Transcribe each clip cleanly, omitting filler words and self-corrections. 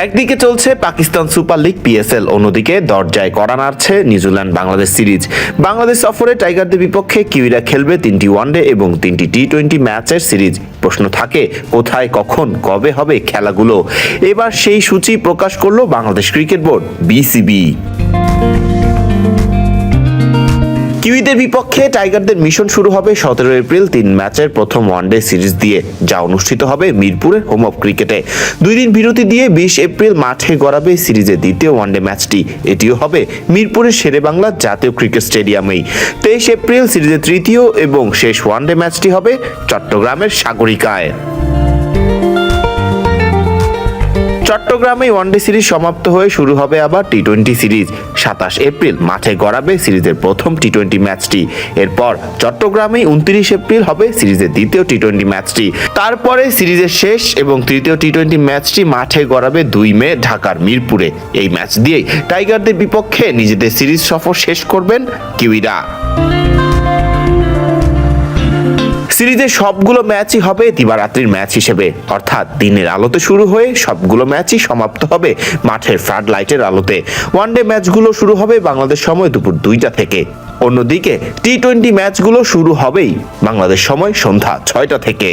একদিকে চলছে Pakistan super league PSL, অন্যদিকে দরজায় কড়া নাড়ছে নিউজিল্যান্ড বাংলাদেশ সিরিজ। বাংলাদেশ সফরে টাইগারদের বিপক্ষে কিউইরা খেলবে 3টি ওয়ানডে এবং 3টি টি-20 ম্যাচের সিরিজ। প্রশ্ন থাকে কোথায়, কখন, কবে হবে খেলাগুলো। এবার সেই সূচি প্রকাশ করলো বাংলাদেশ ক্রিকেট বোর্ড বিসিবি। কিউইদের বিপক্ষে টাইগারদের মিশন শুরু হবে 17 এপ্রিল 3 ম্যাচের প্রথম ওয়ানডে সিরিজ দিয়ে, যা অনুষ্ঠিত হবে মিরপুরের হোম অফ ক্রিকেটে। 2 দিন বিরতি দিয়ে 20 এপ্রিল মাঠে গড়াবে সিরিজের দ্বিতীয় ওয়ানডে ম্যাচটি। এটিও হবে মিরপুরের শেরেবাংলা জাতীয় ক্রিকেট স্টেডিয়ামেই। 23 এপ্রিল সিরিজের তৃতীয় এবং শেষ ওয়ানডে ম্যাচটি হবে চট্টগ্রামের সাগরিকায়। চট্টগ্রামে ওয়ানডে সিরিজ সমাপ্ত হয়ে শুরু হবে আবার টি-20 সিরিজ। 27 এপ্রিল মাঠে গড়াবে সিরিজের প্রথম টি-20 ম্যাচটি। এরপর চট্টগ্রামে 29 এপ্রিল হবে সিরিজের দ্বিতীয় টি-20 ম্যাচটি। তারপরে সিরিজের শেষ এবং তৃতীয় টি-20 ম্যাচটি মাঠে গড়াবে 2 মে ঢাকার মিরপুরে। এই ম্যাচ দিয়েই টাইগারদের বিপক্ষে নিজেদের সিরিজ সফর শেষ করবেন কিউইরা। সিরিজের সবগুলো ম্যাচই হবে দিবারাত্রির ম্যাচ হিসেবে, অর্থাৎ দিনের আলোতে শুরু হয়ে সবগুলো ম্যাচই সমাপ্ত হবে মাঠের ফ্লাড লাইটের আলোতে। ওয়ানডে ম্যাচগুলো শুরু হবে বাংলাদেশ সময় দুপুর 2টা থেকে। অন্যদিকে টি-20 ম্যাচগুলো শুরু হবেই বাংলাদেশ সময় সন্ধ্যা 6টা থেকে।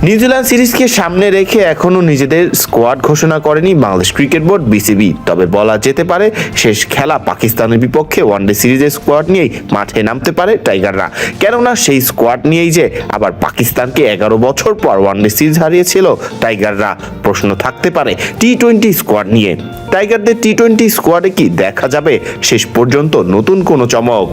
নিউজিল্যান্ড সিরিজকে সামনে রেখে এখনো নিজেদের স্কোয়াড ঘোষণা করেনি বাংলাদেশ ক্রিকেট বোর্ড বিসিবি। তবে বলা যেতে পারে শেষ খেলা পাকিস্তানের বিপক্ষে ওয়ানডে সিরিজের স্কোয়াড নিয়েই মাঠে নামতে পারে টাইগাররা। কেননা সেই স্কোয়াড নিয়েই যে আবার পাকিস্তানকে 11 বছর পর ওয়ানডে সিরিজ হারিয়েছিল টাইগাররা। প্রশ্ন থাকতে পারে টি-20 স্কোয়াড নিয়ে। টাইগারদের টি-20 স্কোয়াডে কি দেখা যাবে শেষ পর্যন্ত নতুন কোনো চমক?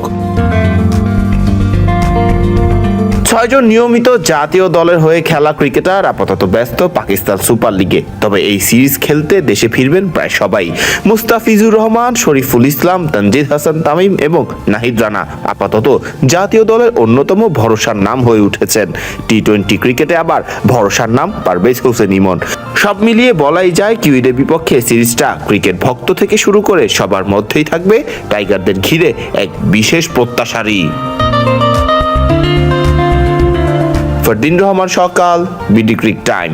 6 জন নিয়মিত জাতীয় দলের হয়ে খেলা ক্রিকেটার আপাতত ব্যস্ত পাকিস্তান সুপার লিগে। তবে এই সিরিজ খেলতে দেশে ফিরবেন প্রায় সবাই। মুস্তাফিজুর রহমান, শরীফুল ইসলাম, তানজিদ হাসান তামিম এবং নাহিদ রানা আপাতত জাতীয় দলের অন্যতম ভরসার নাম হয়ে উঠেছেন। টি-20 ক্রিকেটে আবার ভরসার নাম পারভেজ হোসেন ইমন। সব মিলিয়ে বলাই যায় কিউইদের বিপক্ষে সিরিজটা ক্রিকেট ভক্ত থেকে শুরু করে সবার মধ্যেই থাকবে টাইগারদের ঘিরে এক বিশেষ প্রত্যাশারই। ফরদিন রহমান সকাল, বিডি ক্রিক টাইম।